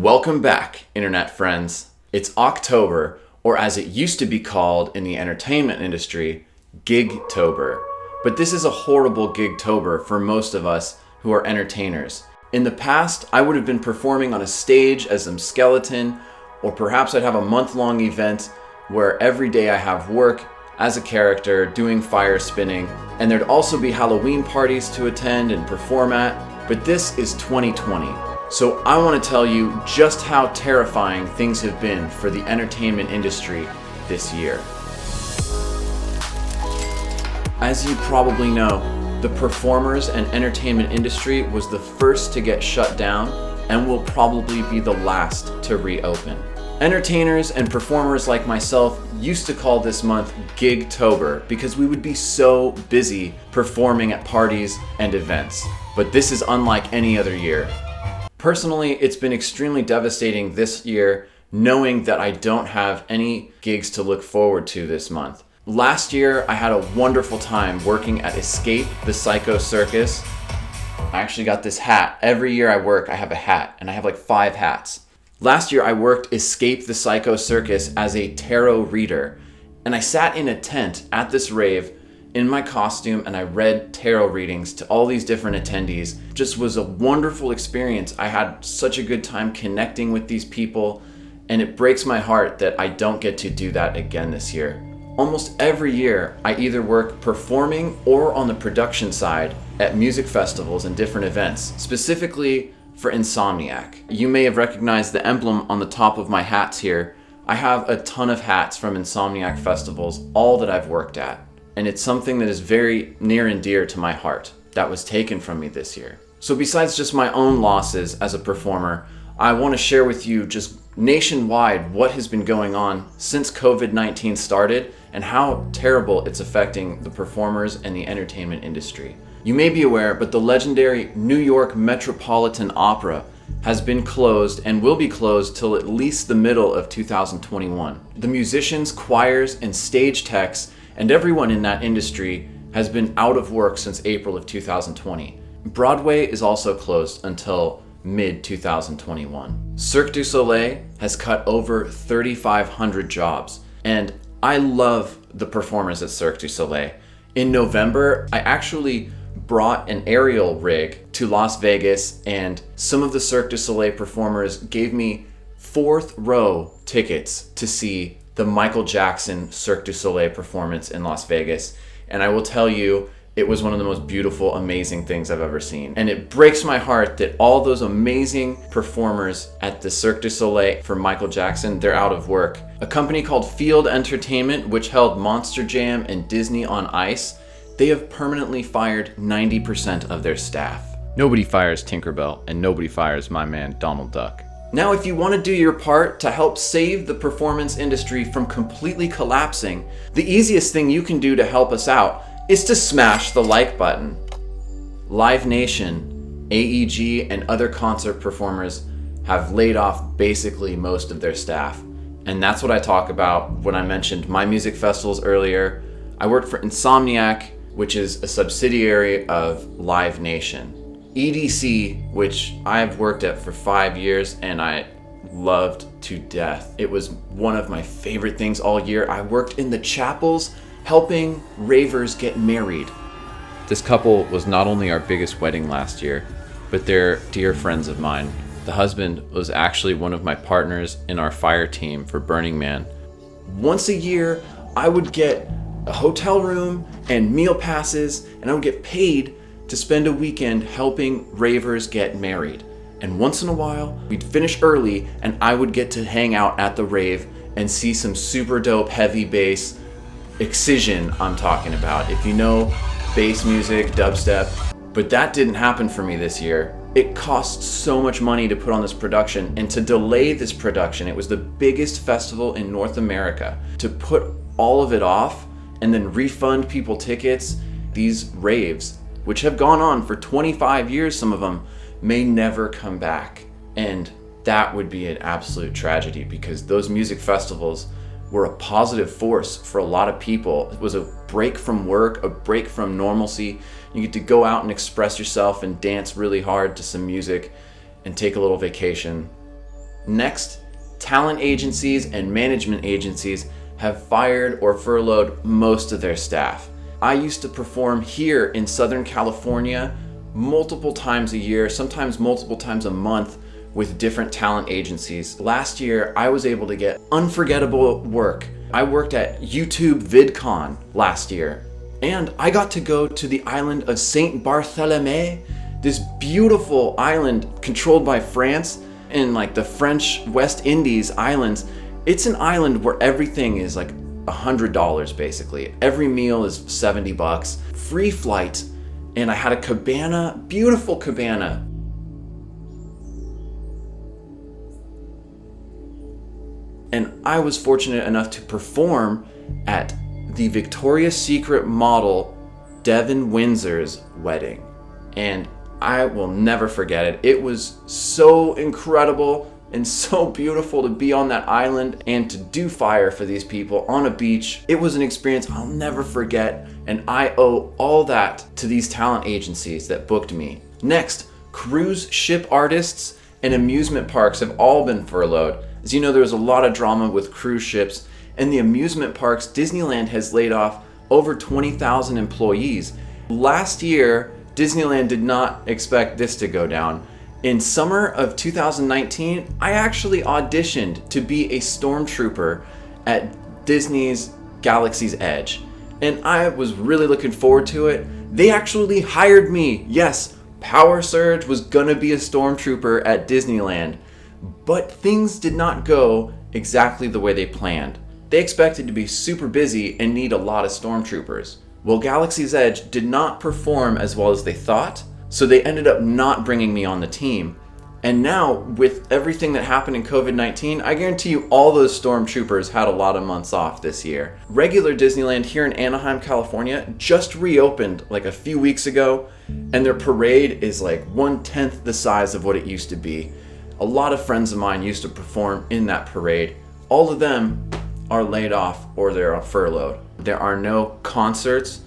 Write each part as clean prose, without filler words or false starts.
Welcome back, internet friends. It's October, or as it used to be called in the entertainment industry, Gigtober. But this is a horrible Gigtober for most of us who are entertainers. In the past, I would have been performing on a stage as some skeleton, or perhaps I'd have a month-long event where every day I have work as a character doing fire spinning, and there'd also be Halloween parties to attend and perform at, but this is 2020. So I want to tell you just how terrifying things have been for the entertainment industry this year. As you probably know, the performers and entertainment industry was the first to get shut down and will probably be the last to reopen. Entertainers and performers like myself used to call this month Gigtober because we would be so busy performing at parties and events. But this is unlike any other year. Personally, it's been extremely devastating this year knowing that I don't have any gigs to look forward to this month. Last year, I had a wonderful time working at Escape the Psycho Circus. I actually got this hat. Every year I work, I have a hat, and I have like 5 hats. Last year, I worked Escape the Psycho Circus as a tarot reader, and I sat in a tent at this rave in my costume and I read tarot readings to all these different attendees. Just was a wonderful experience. I had such a good time connecting with these people, and it breaks my heart that I don't get to do that again this year. Almost every year, I either work performing or on the production side at music festivals and different events, specifically for Insomniac. You may have recognized the emblem on the top of my hats here. I have a ton of hats from Insomniac festivals, all that I've worked at. And it's something that is very near and dear to my heart that was taken from me this year. So besides just my own losses as a performer, I want to share with you just nationwide what has been going on since COVID-19 started and how terrible it's affecting the performers and the entertainment industry. You may be aware, but the legendary New York Metropolitan Opera has been closed and will be closed till at least the middle of 2021. The musicians, choirs, and stage techs and everyone in that industry has been out of work since April of 2020. Broadway is also closed until mid-2021. Cirque du Soleil has cut over 3,500 jobs, and I love the performers at Cirque du Soleil. In November, I actually brought an aerial rig to Las Vegas, and some of the Cirque du Soleil performers gave me 4th row tickets to see the Michael Jackson Cirque du Soleil performance in Las Vegas. And I will tell you, it was one of the most beautiful, amazing things I've ever seen. And it breaks my heart that all those amazing performers at the Cirque du Soleil for Michael Jackson, they're out of work. A company called Field Entertainment, which held Monster Jam and Disney on Ice, they have permanently fired 90% of their staff. Nobody fires Tinkerbell, and nobody fires my man Donald Duck. Now, if you want to do your part to help save the performance industry from completely collapsing, the easiest thing you can do to help us out is to smash the like button. Live Nation, AEG, and other concert performers have laid off basically most of their staff. And that's what I talk about when I mentioned my music festivals earlier. I work for Insomniac, which is a subsidiary of Live Nation. EDC, which I've worked at for 5 years and I loved to death. It was one of my favorite things all year. I worked in the chapels helping ravers get married. This couple was not only our biggest wedding last year, but they're dear friends of mine. The husband was actually one of my partners in our fire team for Burning Man. Once a year, I would get a hotel room and meal passes, and I would get paid to spend a weekend helping ravers get married. And once in a while, we'd finish early and I would get to hang out at the rave and see some super dope heavy bass excision I'm talking about. If you know bass music, dubstep. But that didn't happen for me this year. It cost so much money to put on this production, and to delay this production, it was the biggest festival in North America. To put all of it off and then refund people tickets, these raves, which have gone on for 25 years, some of them, may never come back. And that would be an absolute tragedy because those music festivals were a positive force for a lot of people. It was a break from work, a break from normalcy. You get to go out and express yourself and dance really hard to some music and take a little vacation. Next, talent agencies and management agencies have fired or furloughed most of their staff. I used to perform here in Southern California multiple times a year, sometimes multiple times a month with different talent agencies. Last year, I was able to get unforgettable work. I worked at YouTube VidCon last year, and I got to go to the island of Saint Barthélemy, this beautiful island controlled by France in like the French West Indies islands. It's an island where everything is like $100 basically. Every meal is $70, free flight, and I had a cabana, beautiful cabana. And I was fortunate enough to perform at the Victoria's Secret model Devin Windsor's wedding. And I will never forget it. It was so incredible and so beautiful to be on that island and to do fire for these people on a beach. It was an experience I'll never forget, and I owe all that to these talent agencies that booked me. Next, cruise ship artists and amusement parks have all been furloughed. As you know, there was a lot of drama with cruise ships, and the amusement parks, Disneyland has laid off over 20,000 employees. Last year, Disneyland did not expect this to go down. In summer of 2019, I actually auditioned to be a stormtrooper at Disney's Galaxy's Edge, and I was really looking forward to it. They actually hired me. Yes, Power Surge was gonna be a stormtrooper at Disneyland, but things did not go exactly the way they planned. They expected to be super busy and need a lot of stormtroopers. Well, Galaxy's Edge did not perform as well as they thought, so they ended up not bringing me on the team. And now, with everything that happened in COVID-19, I guarantee you all those stormtroopers had a lot of months off this year. Regular Disneyland here in Anaheim, California just reopened like a few weeks ago, and their parade is like 1/10 the size of what it used to be. A lot of friends of mine used to perform in that parade. All of them are laid off or they're furloughed. There are no concerts.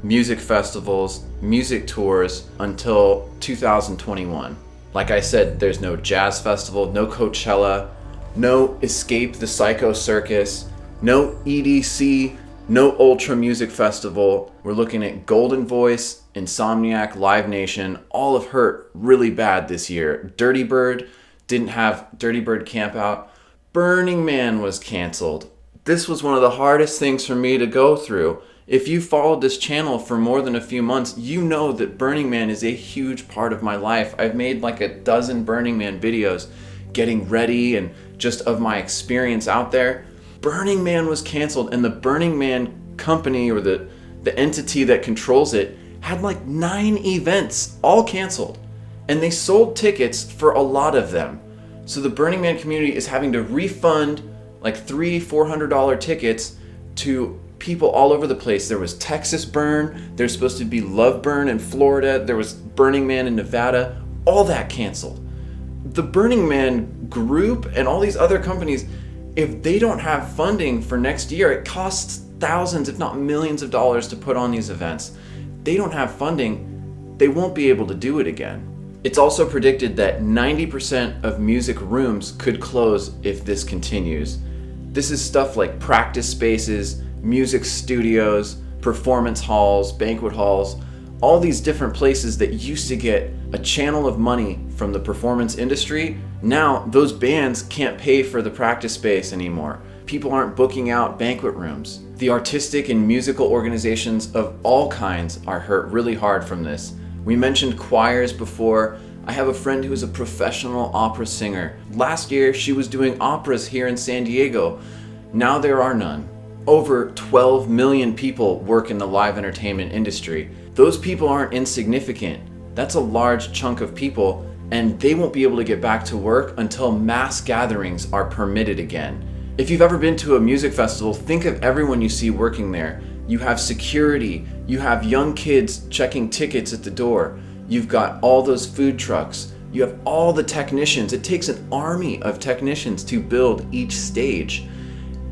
Music festivals, music tours until 2021. Like I said, there's no jazz festival, no Coachella, no Escape the Psycho Circus, no EDC, no Ultra Music Festival. We're looking at Golden Voice, Insomniac, Live Nation, all have hurt really bad this year. Dirty Bird didn't have Dirty Bird Camp Out. Burning Man was canceled. This was one of the hardest things for me to go through. If you followed this channel for more than a few months, you know that Burning Man is a huge part of my life. I've made like a dozen Burning Man videos getting ready and just of my experience out there. Burning Man was canceled, and the Burning Man company or the entity that controls it had like 9 events all canceled, and they sold tickets for a lot of them. So the Burning Man community is having to refund like $300-400 tickets to people all over the place. There was Texas Burn, there's supposed to be Love Burn in Florida, there was Burning Man in Nevada, all that canceled. The Burning Man group and all these other companies, if they don't have funding for next year, it costs thousands, if not millions of dollars to put on these events. They don't have funding, they won't be able to do it again. It's also predicted that 90% of music rooms could close if this continues. This is stuff like practice spaces, music studios, performance halls, banquet halls, all these different places that used to get a channel of money from the performance industry. Now those bands can't pay for the practice space anymore. People aren't booking out banquet rooms. The artistic and musical organizations of all kinds are hurt really hard from this. We mentioned choirs before. I have a friend who is a professional opera singer. Last year she was doing operas here in San Diego. Now there are none. Over 12 million people work in the live entertainment industry. Those people aren't insignificant. That's a large chunk of people, and they won't be able to get back to work until mass gatherings are permitted again. If you've ever been to a music festival, think of everyone you see working there. You have security, you have young kids checking tickets at the door, you've got all those food trucks, you have all the technicians. It takes an army of technicians to build each stage.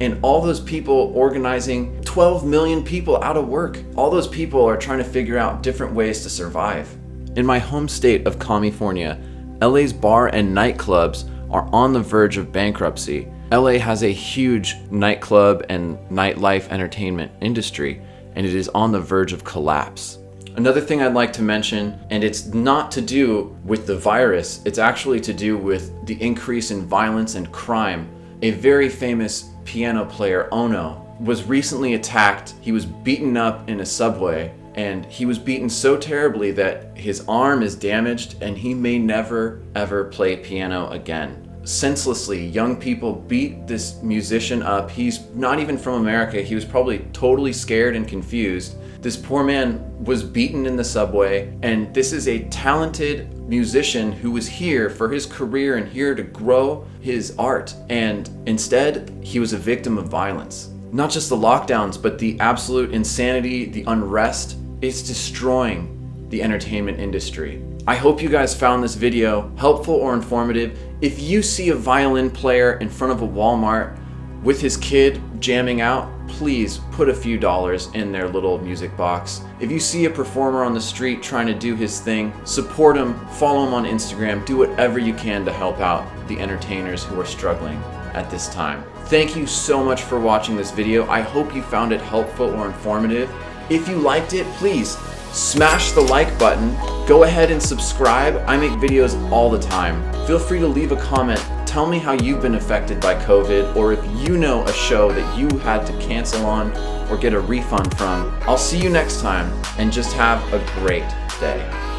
and all those people organizing 12 million people out of work. All those people are trying to figure out different ways to survive. In my home state of California, LA's bar and nightclubs are on the verge of bankruptcy. LA has a huge nightclub and nightlife entertainment industry, and it is on the verge of collapse. Another thing I'd like to mention, and it's not to do with the virus, it's actually to do with the increase in violence and crime. A very famous piano player, Ono, was recently attacked. He was beaten up in a subway, and he was beaten so terribly that his arm is damaged and he may never ever play piano again. Senselessly, young people beat this musician up. He's not even from America. He was probably totally scared and confused. This poor man was beaten in the subway, and this is a talented musician who was here for his career and here to grow his art, and instead he was a victim of violence. Not just the lockdowns, but the absolute insanity, the unrest. It's destroying the entertainment industry. I hope you guys found this video helpful or informative. If you see a violin player in front of a Walmart with his kid jamming out, please put a few dollars in their little music box. If you see a performer on the street trying to do his thing, support him, follow him on Instagram, do whatever you can to help out the entertainers who are struggling at this time. Thank you so much for watching this video. I hope you found it helpful or informative. If you liked it, please smash the like button. Go ahead and subscribe. I make videos all the time. Feel free to leave a comment. Tell me how you've been affected by COVID, or if you know a show that you had to cancel on or get a refund from. I'll see you next time, and just have a great day.